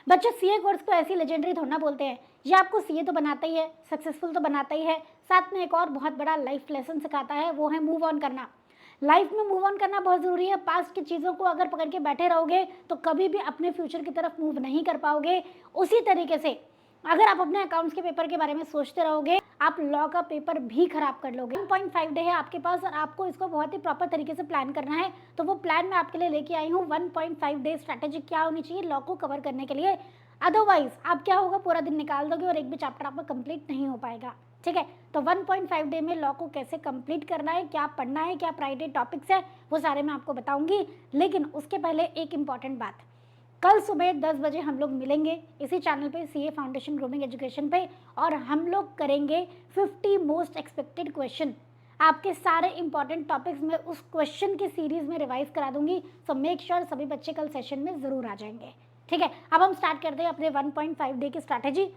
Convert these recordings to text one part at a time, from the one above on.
बच्चों CA course को ऐसी लेजेंडरी थोड़ा ना बोलते हैं, ये आपको सीए तो बनाता ही है, सक्सेसफुल तो बनाता ही है, साथ में एक और बहुत बड़ा लाइफ लेसन सिखाता है, वो है मूव ऑन करना। लाइफ में मूव ऑन करना बहुत ज़रूरी है। पास्ट की चीज़ों को अगर पकड़ के बैठे रहोगे तो कभी भी अपने फ्यूचर की तरफ मूव नहीं कर पाओगे। उसी तरीके से अगर आप अपने अकाउंट्स के पेपर के बारे में सोचते रहोगे, आप लॉ का पेपर भी खराब कर लोगे। 1.5 डे है आपके पास और आपको इसको बहुत ही प्रॉपर तरीके से प्लान करना है, तो वो प्लान मैं आपके लिए लेके आई हूँ। 1.5 डे स्ट्रैटेजी क्या होनी चाहिए लॉ को कवर करने के लिए, अदरवाइज आप क्या होगा, पूरा दिन निकाल दोगे और एक भी चैप्टर आपका कंप्लीट नहीं हो पाएगा। ठीक है, तो 1.5 डे में लॉ को कैसे कंप्लीट करना है, क्या पढ़ना है, क्या प्रायोरिटी टॉपिक्स है, वो सारे मैं आपको बताऊंगी। लेकिन उसके पहले एक इंपॉर्टेंट बात, कल सुबह 10 बजे हम लोग मिलेंगे इसी चैनल पे, सीए फाउंडेशन ग्रूमिंग एजुकेशन पे, और हम लोग करेंगे 50 मोस्ट एक्सपेक्टेड क्वेश्चन। आपके सारे इंपॉर्टेंट टॉपिक्स में उस क्वेश्चन की सीरीज में रिवाइज करा दूंगी। सो मेक श्योर सभी बच्चे कल सेशन में जरूर आ जाएंगे। ठीक है, अब हम स्टार्ट करते हैं अपने 1.5 डे की स्ट्रैटेजी।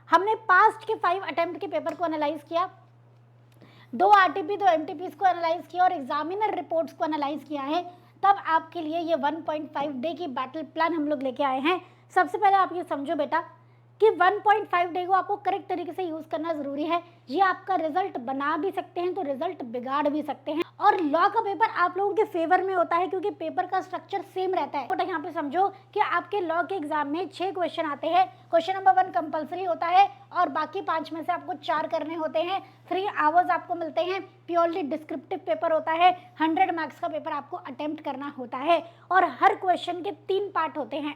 हमने पास्ट के 5 अटेम्प्ट के पेपर को एनालाइज किया, 2 आरटीपी 2 एमटीपी को एनालाइज किया और एग्जामिनर रिपोर्ट्स को एनालाइज किया है। तब आपके लिए ये 1.5 डे की बैटल प्लान हम लोग लेके आए हैं। सबसे पहले आप ये समझो बेटा कि 1.5 डे को आपको करेक्ट तरीके से यूज करना जरूरी है। ये आपका रिजल्ट बना भी सकते हैं तो रिजल्ट बिगाड़ भी सकते हैं। और लॉ का पेपर आप लोगों के फेवर में होता है क्योंकि पेपर का स्ट्रक्चर सेम रहता है। तो यहाँ पे समझो कि आपके लॉ के एग्जाम में 6 क्वेश्चन आते हैं। क्वेश्चन नंबर 1 कंपलसरी होता है और बाकी 5 में से आपको 4 करने होते हैं। 3 आवर्स आपको मिलते हैं। प्योरली डिस्क्रिप्टिव पेपर होता है। 100 मार्क्स का पेपर आपको अटेम्प्ट करना होता है और हर क्वेश्चन के 3 पार्ट होते हैं,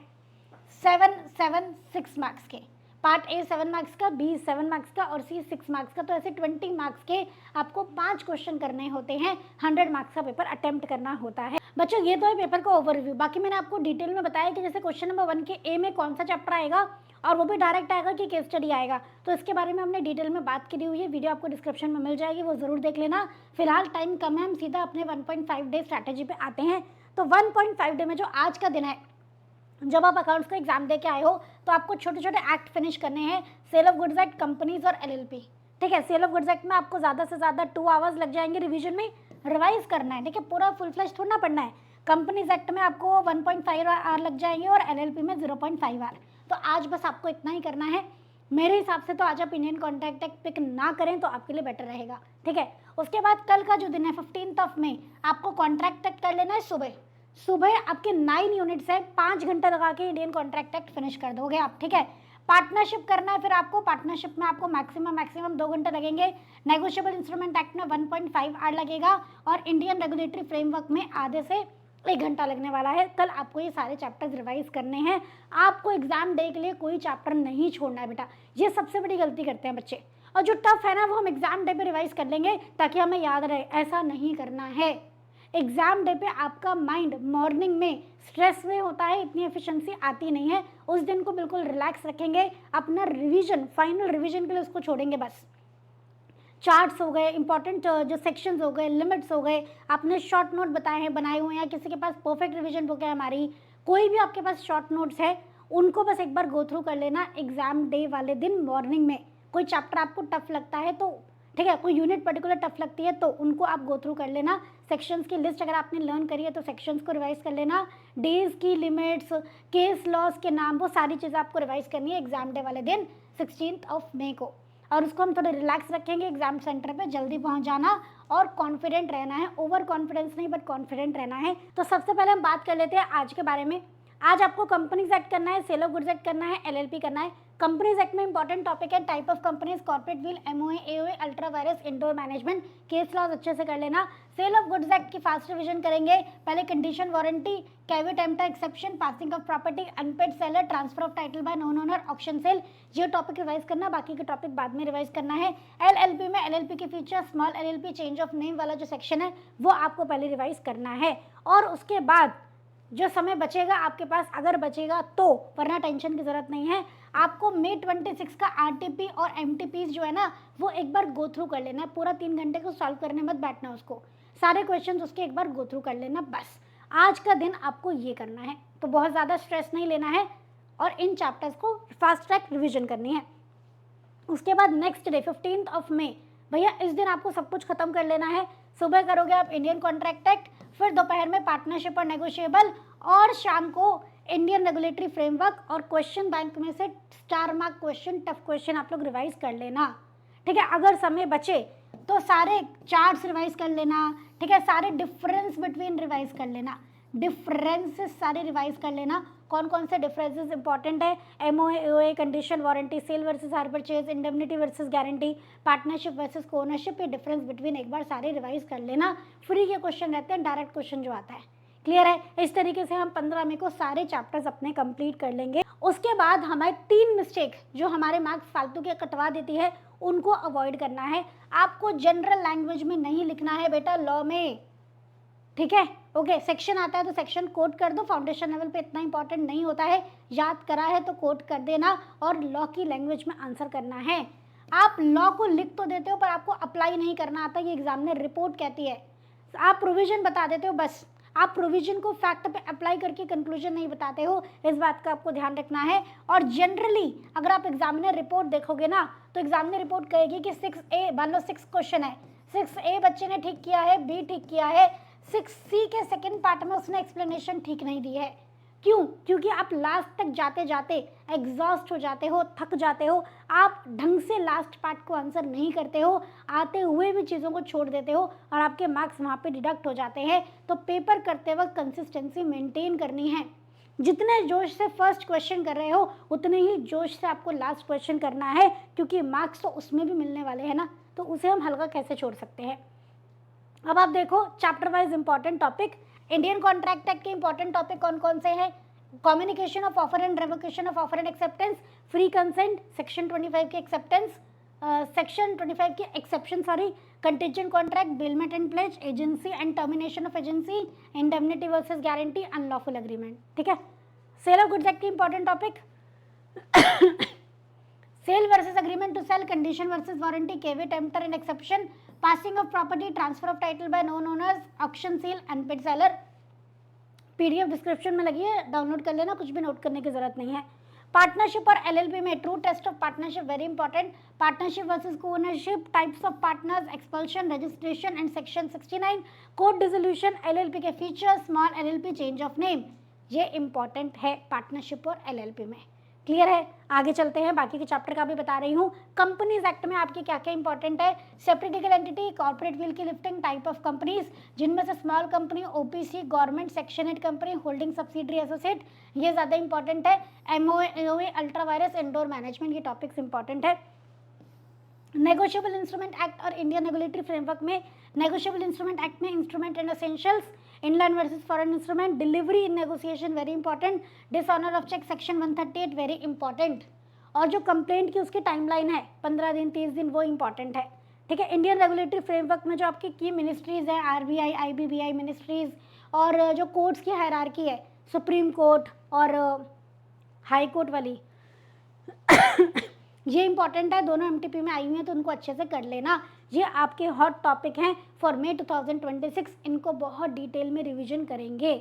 6 मार्क्स के। पार्ट ए 7 मार्क्स का, बी 7 मार्क्स का और सी 6 मार्क्स का। तो ऐसे 20 मार्क्स के आपको 5 क्वेश्चन करने होते हैं। 100 मार्क्स का पेपर अटेम्प्ट करना होता है। बच्चों ये तो है पेपर का ओवरव्यू। बाकी मैंने आपको डिटेल में बताया कि जैसे क्वेश्चन नंबर 1 के ए में कौन सा चैप्टर आएगा और वो भी डायरेक्ट आएगा कि केस स्टडी आएगा, तो इसके बारे में हमने डिटेल में बात करी हुई है। वीडियो आपको डिस्क्रिप्शन में मिल जाएगी, वो जरूर देख लेना। फिलहाल टाइम कम है, हम सीधा अपने 1.5 डे स्ट्रैटेजी पे आते हैं। तो 1.5 डे में जो आज का दिन है, जब आप अकाउंट्स का एग्जाम दे के आए हो तो आपको छोटे छोटे एक्ट फिनिश करने हैं। Sale of goods act, companies और एलएलपी। ठीक है, सेल ऑफ गुड्स एक्ट में आपको ज़्यादा से ज़्यादा 2 आवर्स लग जाएंगे रिवीजन में, रिवाइज करना है। ठीक है, पूरा फुल फ्लेश थोड़ा ना पढ़ना है। कंपनीज एक्ट में आपको 1.5 आवर लग जाएंगे और एलएलपी में 0.5 आवर। तो आज बस आपको इतना ही करना है। मेरे हिसाब से तो आज आप इंडियन कॉन्ट्रैक्ट एक्ट पिक ना करें तो आपके लिए बेटर रहेगा। ठीक है, उसके बाद कल का जो दिन है 15 मई, आपको कॉन्ट्रैक्ट एक्ट कर लेना है। सुबह आपके 9 यूनिट्स है, 5 घंटा लगा के इंडियन कॉन्ट्रैक्ट एक्ट फिनिश कर दोगे आप। ठीक है, पार्टनरशिप करना है फिर आपको। पार्टनरशिप में आपको मैक्सिमम 2 घंटे लगेंगे। नेगोशिएबल इंस्ट्रूमेंट एक्ट में 1.5 आवर लगेगा और इंडियन रेगुलेटरी फ्रेमवर्क में आधे से 1 घंटा लगने वाला है। कल आपको ये सारे चैप्टर्स रिवाइज करने हैं। आपको एग्जाम डे के लिए कोई चैप्टर नहीं छोड़ना है बेटा, ये सबसे बड़ी गलती करते हैं बच्चे। और जो टफ है ना वो हम एग्जाम डे पे रिवाइज कर लेंगे ताकि हमें याद रहे, ऐसा नहीं करना है। एग्जाम डे पे आपका माइंड मॉर्निंग में स्ट्रेस में होता है, इतनी एफिशिएंसी आती नहीं है। उस दिन को बिल्कुल रिलैक्स रखेंगे। अपना रिवीजन, फाइनल रिवीजन के लिए उसको छोड़ेंगे बस। चार्ट्स हो गए, इंपॉर्टेंट जो सेक्शंस हो गए, लिमिट्स हो गए, आपने शॉर्ट नोट बनाए हुए हैं, किसी के पास परफेक्ट रिवीजन बुक है हमारी, कोई भी आपके पास शॉर्ट नोट्स है, उनको बस एक बार गो थ्रू कर लेना एग्जाम डे वाले दिन मॉर्निंग में। कोई चैप्टर आपको टफ लगता है तो ठीक है, कोई यूनिट पर्टिकुलर टफ लगती है तो उनको आप गो थ्रू कर लेना। सेक्शंस की लिस्ट अगर आपने लर्न करी है तो सेक्शंस को रिवाइज कर लेना। डेज की लिमिट्स, केस लॉस के नाम, वो सारी चीज़ें आपको रिवाइज करनी है एग्जाम डे वाले दिन 16 मई को। और उसको हम थोड़ा रिलैक्स रखेंगे। एग्जाम सेंटर पे जल्दी पहुंच जाना और कॉन्फिडेंट रहना है। ओवर कॉन्फिडेंस नहीं बट कॉन्फिडेंट रहना है। तो सबसे पहले हम बात कर लेते हैं आज के बारे में। आज आपको कंपनीज एक्ट करना है, सेल ऑफ गुड्स एक्ट करना है, एलएलपी करना है। कंपनीज एक्ट में इंपॉर्टेंट टॉपिक है type of companies, corporate veil, MOA, AOA, ultra vires, indoor management, case laws अच्छे से कर लेना। सेल ऑफ गुड्स एक्ट की फास्ट रिवीजन करेंगे। पहले condition warranty, caveat emptor exception, passing of property, unpaid seller, transfer of title by non owner, auction sale, ये topic revise करना। बाकी के टॉपिक बाद में रिवाइज करना है। एलएलपी में एलएलपी के feature, small LLP, change of name वाला जो सेक्शन है वो आपको पहले रिवाइज करना है। और उसके बाद जो समय बचेगा आपके पास, अगर बचेगा तो, वरना टेंशन की जरूरत नहीं है, आपको मई 26 का आरटीपी और एमटीपी जो है ना वो एक बार गो थ्रू कर लेना है। पूरा 3 घंटे को सॉल्व करने मत बैठना, उसको सारे क्वेश्चन उसके एक बार गो थ्रू कर लेना बस। आज का दिन आपको ये करना है, तो बहुत ज़्यादा स्ट्रेस नहीं लेना है और इन चैप्टर्स को फास्ट ट्रैक रिविजन करनी है। उसके बाद नेक्स्ट डे 15 मई, भैया इस दिन आपको सब कुछ खत्म कर लेना है। सुबह करोगे आप इंडियन कॉन्ट्रैक्ट एक्ट, फिर दोपहर में पार्टनरशिप और नेगोशिएबल, और शाम को इंडियन रेगुलेटरी फ्रेमवर्क और क्वेश्चन बैंक में से 4 मार्क क्वेश्चन, टफ क्वेश्चन आप लोग रिवाइज कर लेना, ठीक है। अगर समय बचे तो सारे चार्ट्स रिवाइज कर लेना, ठीक है। सारे डिफरेंस बिटवीन रिवाइज कर लेना, डिफरेंसेस सारे रिवाइज कर लेना। कौन कौन से डिफरेंसेस इंपॉर्टेंट है, MOA, condition warranty, sale versus hire purchase, indemnity versus guarantee, partnership versus ownership, ये डिफरेंस बिटवीन एक बार सारे रिवाइज कर लेना। फ्री के क्वेश्चन रहते हैं, डायरेक्ट क्वेश्चन जो आता है, क्लियर है। इस तरीके से हम 15 मई को सारे चैप्टर्स अपने कंप्लीट कर लेंगे। उसके बाद हमारे 3 मिस्टेक जो हमारे मार्क्स फालतू के कटवा देती है उनको अवॉइड करना है। आपको जनरल लैंग्वेज में नहीं लिखना है बेटा, लॉ में, ठीक है। ओके, सेक्शन आता है तो सेक्शन कोट कर दो, फाउंडेशन लेवल पे इतना इंपॉर्टेंट नहीं होता है, याद करा है तो कोट कर देना और लॉ की लैंग्वेज में आंसर करना है। आप लॉ को लिख तो देते हो पर आपको अप्लाई नहीं करना आता, ये एग्जाम में रिपोर्ट कहती है। आप प्रोविजन बता देते हो बस, आप प्रोविजन को फैक्ट पे अप्लाई करके कंक्लूजन नहीं बताते हो, इस बात का आपको ध्यान रखना है। और जनरली अगर आप एग्जामिनर रिपोर्ट देखोगे ना तो एग्जामिनर रिपोर्ट कहेगी कि 6A, मान लो 6 क्वेश्चन है, 6A बच्चे ने ठीक किया है, B ठीक किया है, 6C के सेकंड पार्ट में उसने एक्सप्लेनेशन ठीक नहीं दी है। क्यों? क्योंकि आप लास्ट तक जाते जाते एग्जॉस्ट हो जाते हो, थक जाते हो, आप ढंग से लास्ट पार्ट को आंसर नहीं करते हो, आते हुए भी चीज़ों को छोड़ देते हो और आपके मार्क्स वहाँ पे डिडक्ट हो जाते हैं। तो पेपर करते वक्त कंसिस्टेंसी मेंटेन करनी है। जितने जोश से फर्स्ट क्वेश्चन कर रहे हो उतने ही जोश से आपको लास्ट क्वेश्चन करना है, क्योंकि मार्क्स तो उसमें भी मिलने वाले हैं ना, तो उसे हम हल्का कैसे छोड़ सकते हैं। अब आप देखो chapter wise important topic, Indian contract act के इंपॉर्टेंट टॉपिक कौन कौन से हैं, communication of offer and revocation of offer and acceptance, free consent, section 25 के एक्सेप्टेंस, सेक्शन 25 के exception sorry, contingent contract, bailment and pledge, agency and termination of agency, indemnity versus guarantee, unlawful agreement, ठीक है। Sale of goods act की important topic, sale versus agreement to sale, condition versus warranty, KV emptor and exception, passing of property, transfer of title by non owners, auction sale, unpaid seller. PDF description में लगी है, download कर लेना, कुछ भी note करने की जरूरत नहीं है। पार्टनरशिप और एलएलपी में true test of partnership very important, partnership versus co-ownership, types of partners, expulsion, registration and section 69, code dissolution, LLP के features, small LLP, change of name, ये इंपॉर्टेंट है पार्टनरशिप और एलएलपी में, क्लियर है। आगे चलते हैं, बाकी के चैप्टर का भी बता रही हूँ। कंपनीज एक्ट में आपके क्या क्या इंपॉर्टेंट है, separate legal entity, corporate veil की लिफ्टिंग, टाइप ऑफ कंपनीज, जिनमें से small company, OPC, government, section 8 company, holding subsidiary associate, ये ज़्यादा इंपॉर्टेंट है। MOA, ultra vires, indoor management, ये टॉपिक्स इंपॉर्टेंट है। नेगोशिएबल इंस्ट्रूमेंट एक्ट और इंडियन रेगुलेटरी फ्रेमवर्क में, नेगोशिएबल इंस्ट्रूमेंट एक्ट में instrument and essentials, inland versus foreign instrument, delivery in negotiation very important, dishonour of cheque section 138 very important, और जो complaint की उसकी timeline है 15 दिन 30 दिन, वो इंपॉर्टेंट है, ठीक है। इंडियन रेगुलेटरी फ्रेमवर्क में जो आपकी की मिनिस्ट्रीज है, आरबीआई, आईबीबीआई मिनिस्ट्रीज, और जो कोर्ट्स की हायरार्की है, सुप्रीम कोर्ट और हाई कोर्ट वाली ये इंपॉर्टेंट है, दोनों एमटीपी में आई हुई हैं तो उनको अच्छे से कर लेना। ये आपके हॉट टॉपिक हैं फॉर May 2026, इनको बहुत डिटेल में रिवीजन करेंगे।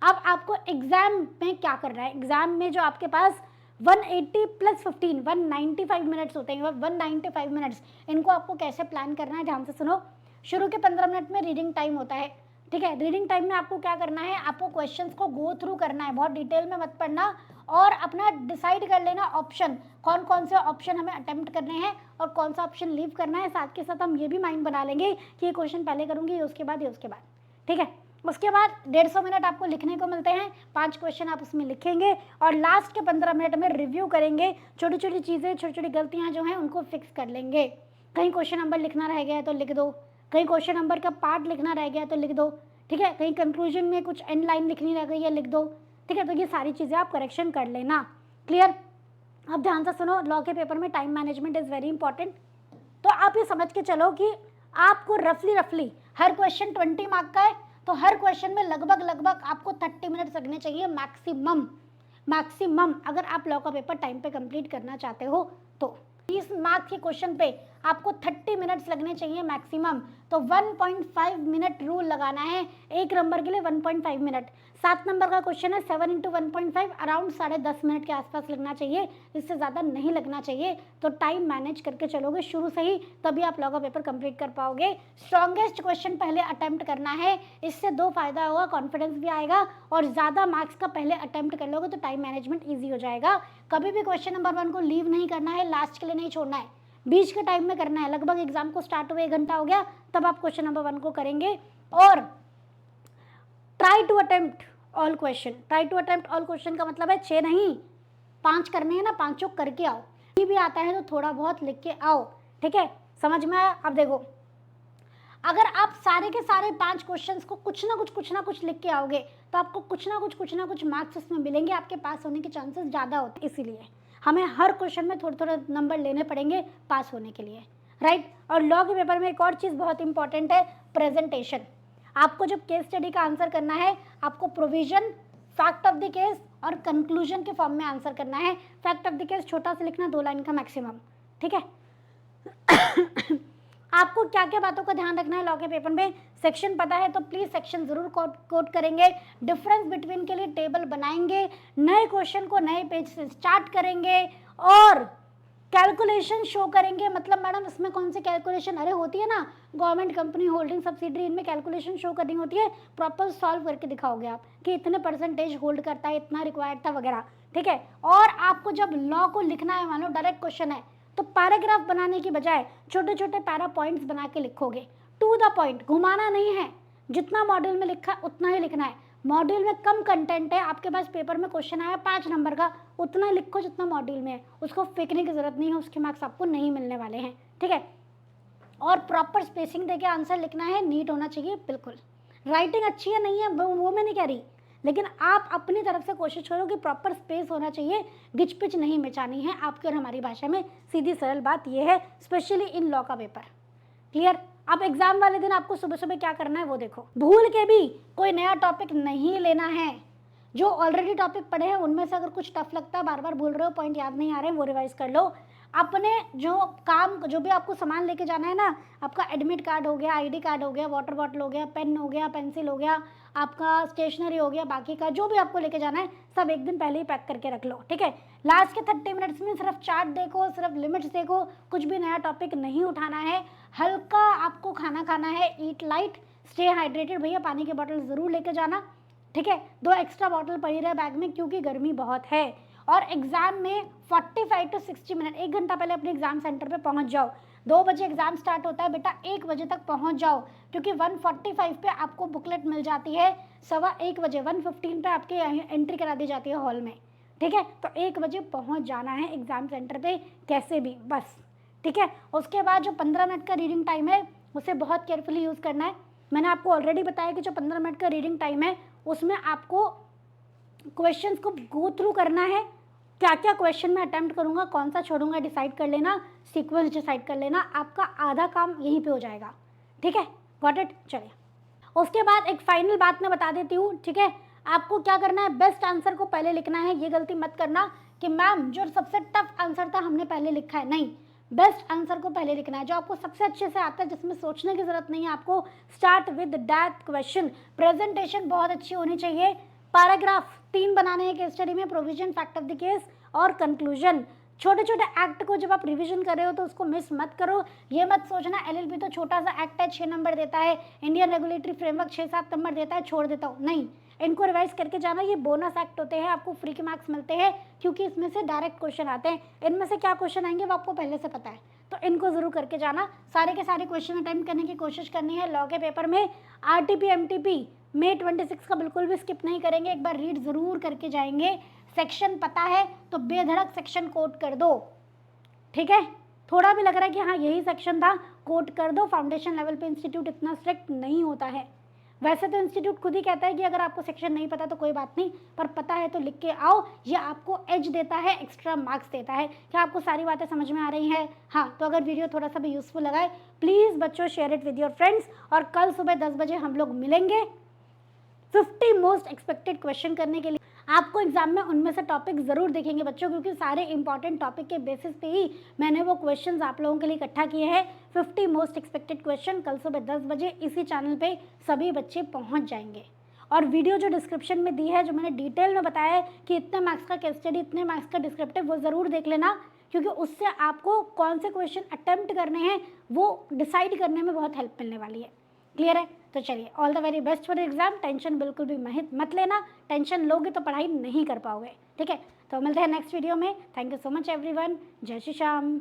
अब आपको एग्जाम में क्या करना है, एग्जाम में जो आपके पास 180 + 15 195 मिनट्स होते हैं, 195 मिनट्स, इनको आपको कैसे प्लान करना है, ध्यान से सुनो। शुरू के 15 मिनट में रीडिंग टाइम होता है, ठीक है। रीडिंग टाइम में आपको क्या करना है, आपको क्वेश्चंस को गो थ्रू करना है, बहुत डिटेल में मत पढ़ना, और अपना डिसाइड कर लेना ऑप्शन, कौन कौन से ऑप्शन हमें अटेम्प्ट करने हैं और कौन सा ऑप्शन लीव करना है। साथ के साथ हम ये भी माइंड बना लेंगे कि ये क्वेश्चन पहले करूँगी, ये उसके बाद, ये उसके बाद, ठीक है। उसके बाद 150 मिनट आपको लिखने को मिलते हैं, 5 क्वेश्चन आप उसमें लिखेंगे और लास्ट के 15 मिनट में रिव्यू करेंगे, छोटी छोटी चीज़ें, छोटी छोटी गलतियाँ जो हैं उनको फिक्स कर लेंगे। कहीं क्वेश्चन नंबर लिखना रह गया है तो लिख दो, कहीं क्वेश्चन नंबर का पार्ट लिखना रह गया है तो लिख दो, ठीक है। कहीं कंक्लूजन में कुछ एंड लाइन लिखनी रह गई है, लिख दो, ठीक है। तो ये सारी चीज़ें आप करेक्शन कर लेना, क्लियर। अब ध्यान से सुनो, लॉ के पेपर में time management is very important. तो आप ये समझ के चलो कि आपको रफली हर क्वेश्चन 20 मार्क का है, तो हर क्वेश्चन में लगभग आपको 30 मिनट लगने चाहिए मैक्सिमम। अगर आप लॉ का पेपर टाइम पे कंप्लीट करना चाहते हो तो 20 मार्क्स के क्वेश्चन पे आपको 30 मिनट्स लगने चाहिए मैक्सिमम, तो 1.5 मिनट रूल लगाना है एक नंबर के लिए, 1.5 मिनट। 7 नंबर का क्वेश्चन है, 7 × 1.5 अराउंड 10.5 मिनट के आसपास लगना चाहिए, इससे ज़्यादा नहीं लगना चाहिए। तो टाइम मैनेज करके चलोगे शुरू से ही, तभी आप लॉ का पेपर कंप्लीट कर पाओगे। स्ट्रॉन्गेस्ट क्वेश्चन पहले अटेम्प्ट करना है, इससे 2 फायदा होगा, कॉन्फिडेंस भी आएगा और ज़्यादा मार्क्स का पहले अटेम्प्ट कर लोगे तो टाइम मैनेजमेंट ईजी हो जाएगा। कभी भी क्वेश्चन नंबर 1 को लीव नहीं करना है, लास्ट के लिए नहीं छोड़ना है, बीच के टाइम में करना है। लगभग एग्जाम को स्टार्ट हुए 1 घंटा हो गया, तब आप क्वेश्चन नंबर 1 को करेंगे। और try to attempt all question. Try to attempt all question का मतलब है 6 नहीं 5 करने हैं ना, 5 करके आओ। भी आता है तो थोड़ा बहुत लिख के आओ, ठीक है, समझ में आया। अब देखो, अगर आप सारे के सारे 5 क्वेश्चंस को कुछ ना कुछ लिख के आओगे तो आपको कुछ ना कुछ मार्क्स उसमें मिलेंगे, आपके पास होने के चांसेस ज़्यादा होते हैं। इसीलिए हमें हर क्वेश्चन में थोड़े नंबर लेने पड़ेंगे पास होने के लिए, राइट। और लॉ के पेपर में एक और चीज़ बहुत इंपॉर्टेंट है, प्रेजेंटेशन। आपको जब केस स्टडी का आंसर करना है, आपको provision, fact of the case और कंक्लूजन के फॉर्म में आंसर करना है। फैक्ट ऑफ द केस छोटा सा लिखना, 2 लाइन का मैक्सिमम, ठीक है। आपको क्या क्या बातों का ध्यान रखना है लॉ के पेपर में, सेक्शन पता है तो प्लीज सेक्शन जरूर कोट करेंगे। डिफरेंस बिटवीन के लिए टेबल बनाएंगे, नए क्वेश्चन को नए पेज से स्टार्ट करेंगे और कैलकुलेशन शो करेंगे। मतलब मैडम इसमें कौन सी कैलकुलेशन, अरे होती है ना, गवर्नमेंट कंपनी, होल्डिंग, सब्सिडरी, इनमें कैलकुलेशन शो करनी होती है, प्रॉपर सॉल्व करके दिखाओगे आप कि इतने परसेंटेज होल्ड करता है, इतना रिक्वायर्ड था वगैरह, ठीक है। और आपको जब लॉ को लिखना है, मान लो डायरेक्ट क्वेश्चन है, तो पैराग्राफ बनाने की बजाय छोटे छोटे पैरा पॉइंट्स बना के लिखोगे, टू द पॉइंट, घुमाना नहीं है। जितना मॉड्यूल में लिखा उतना ही लिखना है। मॉड्यूल में कम कंटेंट है, आपके पास पेपर में क्वेश्चन आया 5 नंबर का, उतना लिखो जितना मॉड्यूल में है, उसको फेंकने की जरूरत नहीं है, उसके मार्क्स आपको नहीं मिलने वाले हैं, ठीक है। और प्रॉपर स्पेसिंग देके आंसर लिखना है, नीट होना चाहिए बिल्कुल। राइटिंग अच्छी है नहीं है वो मैं नहीं कह रही, लेकिन आप अपनी तरफ से कोशिश करो कि प्रॉपर स्पेस होना चाहिए, गिच पिच नहीं मचानी है आपकी और हमारी भाषा में। सीधी सरल बात यह है, स्पेशली इन लॉ का पेपर। क्लियर। अब एग्जाम वाले दिन आपको सुबह सुबह क्या करना है वो देखो, भूल के भी कोई नया टॉपिक नहीं लेना है। जो ऑलरेडी टॉपिक पढ़े हैं उनमें से अगर कुछ टफ लगता है, बार बार भूल रहे हो, पॉइंट याद नहीं आ रहे हैं, वो रिवाइज कर लो। अपने जो काम, जो भी आपको सामान लेके जाना है ना, आपका एडमिट कार्ड हो गया, आईडी कार्ड हो गया, वाटर बॉटल हो गया, पेन हो गया, पेंसिल हो गया, आपका स्टेशनरी हो गया, बाकी का जो भी आपको लेके जाना है सब एक दिन पहले ही पैक करके रख लो, ठीक है। लास्ट के 30 मिनट्स में सिर्फ चार्ट देखो, सिर्फ लिमिट्स देखो, कुछ भी नया टॉपिक नहीं उठाना है। हल्का आपको खाना खाना है, ईट लाइट, स्टे हाइड्रेटेड। भैया पानी की बोतल ज़रूर लेके जाना, ठीक है। 2 एक्स्ट्रा बॉटल पड़ी रहे बैग में क्योंकि गर्मी बहुत है। और एग्जाम में 45 to 60 मिनट, 1 घंटा पहले अपने एग्जाम सेंटर पे पहुंच जाओ। 2 बजे एग्जाम स्टार्ट होता है बेटा, 1 बजे तक पहुंच जाओ, क्योंकि 1:45 पे आपको बुकलेट मिल जाती है, 1:15 बजे 1:15 पे आपके एंट्री करा दी जाती है हॉल में, ठीक है। तो 1 बजे पहुंच जाना है एग्जाम सेंटर पे कैसे भी, बस, ठीक है। उसके बाद जो 15 मिनट का रीडिंग टाइम है उसे बहुत केयरफुली यूज़ करना है। मैंने आपको ऑलरेडी बताया कि जो 15 मिनट का रीडिंग टाइम है उसमें आपको क्वेश्चंस को गो थ्रू करना है, क्या क्या क्वेश्चन मैं अटेम्प्ट करूंगा, कौन सा छोड़ूंगा, डिसाइड कर लेना, सीक्वेंस डिसाइड कर लेना, आपका आधा काम यहीं पे हो जाएगा, ठीक है। Got it. चलिए उसके बाद एक फाइनल बात मैं बता देती हूँ, ठीक है। आपको क्या करना है, बेस्ट आंसर को पहले लिखना है। ये गलती मत करना कि मैम जो सबसे टफ आंसर था हमने पहले लिखा है, नहीं, बेस्ट आंसर को पहले लिखना है, जो आपको सबसे अच्छे से आता है, जिसमें सोचने की जरूरत नहीं है आपको। Start with that question. Presentation बहुत अच्छी होनी चाहिए। पैराग्राफ 3 बनाने हैं केस स्टडी में, provision, fact of the case और कंक्लूजन। छोटे छोटे एक्ट को जब आप रिवीजन कर रहे हो तो उसको मिस मत करो। ये मत सोचना एलएलबी तो छोटा सा एक्ट है, 6 नंबर देता है, इंडियन रेगुलेटरी फ्रेमवर्क 6-7 नंबर देता है, छोड़ देता हूँ, नहीं, इनको रिवाइज करके जाना। ये बोनस एक्ट होते हैं, आपको फ्री के मार्क्स मिलते हैं क्योंकि इसमें से डायरेक्ट क्वेश्चन आते हैं। इनमें से क्या क्वेश्चन आएंगे वो आपको पहले से पता है, तो इनको जरूर करके जाना। सारे के सारे क्वेश्चन अटेम्प्ट करने की कोशिश करनी है लॉ के पेपर में। आरटीपी एमटीपी May 26 का बिल्कुल भी स्किप नहीं करेंगे, एक बार रीड जरूर करके जाएंगे। सेक्शन पता है तो बेधड़क सेक्शन कोट कर दो, ठीक है। थोड़ा भी लग रहा है कि हाँ यही सेक्शन था, कोट कर दो। फाउंडेशन लेवल पे इंस्टीट्यूट इतना स्ट्रिक्ट नहीं होता है। वैसे तो इंस्टीट्यूट खुद ही कहता है कि अगर आपको सेक्शन नहीं पता तो कोई बात नहीं, पर पता है तो लिख के आओ। ये आपको एज देता है, एक्स्ट्रा मार्क्स देता है। क्या आपको सारी बातें समझ में आ रही हैं? हाँ, तो अगर वीडियो थोड़ा सा भी यूजफुल लगा है प्लीज़ बच्चों share it with your friends. और कल सुबह 10 बजे हम लोग मिलेंगे 50 मोस्ट एक्सपेक्टेड क्वेश्चन करने के लिए। आपको एग्जाम में उनमें से टॉपिक ज़रूर देखेंगे बच्चों, क्योंकि सारे इंपॉर्टेंट टॉपिक के बेसिस पे ही मैंने वो क्वेश्चंस आप लोगों के लिए इकट्ठा किए हैं। 50 मोस्ट एक्सपेक्टेड क्वेश्चन कल सुबह 10 बजे इसी चैनल पे सभी बच्चे पहुंच जाएंगे। और वीडियो जो डिस्क्रिप्शन में दी है, जो मैंने डिटेल में बताया है कि इतने मार्क्स का केस स्टडी, इतने मार्क्स का डिस्क्रिप्टिव, वो ज़रूर देख लेना, क्योंकि उससे आपको कौन से क्वेश्चन अटेम्प्ट करने हैं वो डिसाइड करने में बहुत हेल्प मिलने वाली है। क्लियर है? तो चलिए, all the very best for exam. Tension बिल्कुल भी मत लेना, टेंशन लोगे तो पढ़ाई नहीं कर पाओगे। ठीक है, तो मिलते हैं नेक्स्ट वीडियो में। Thank you so much everyone. जय श्री श्याम।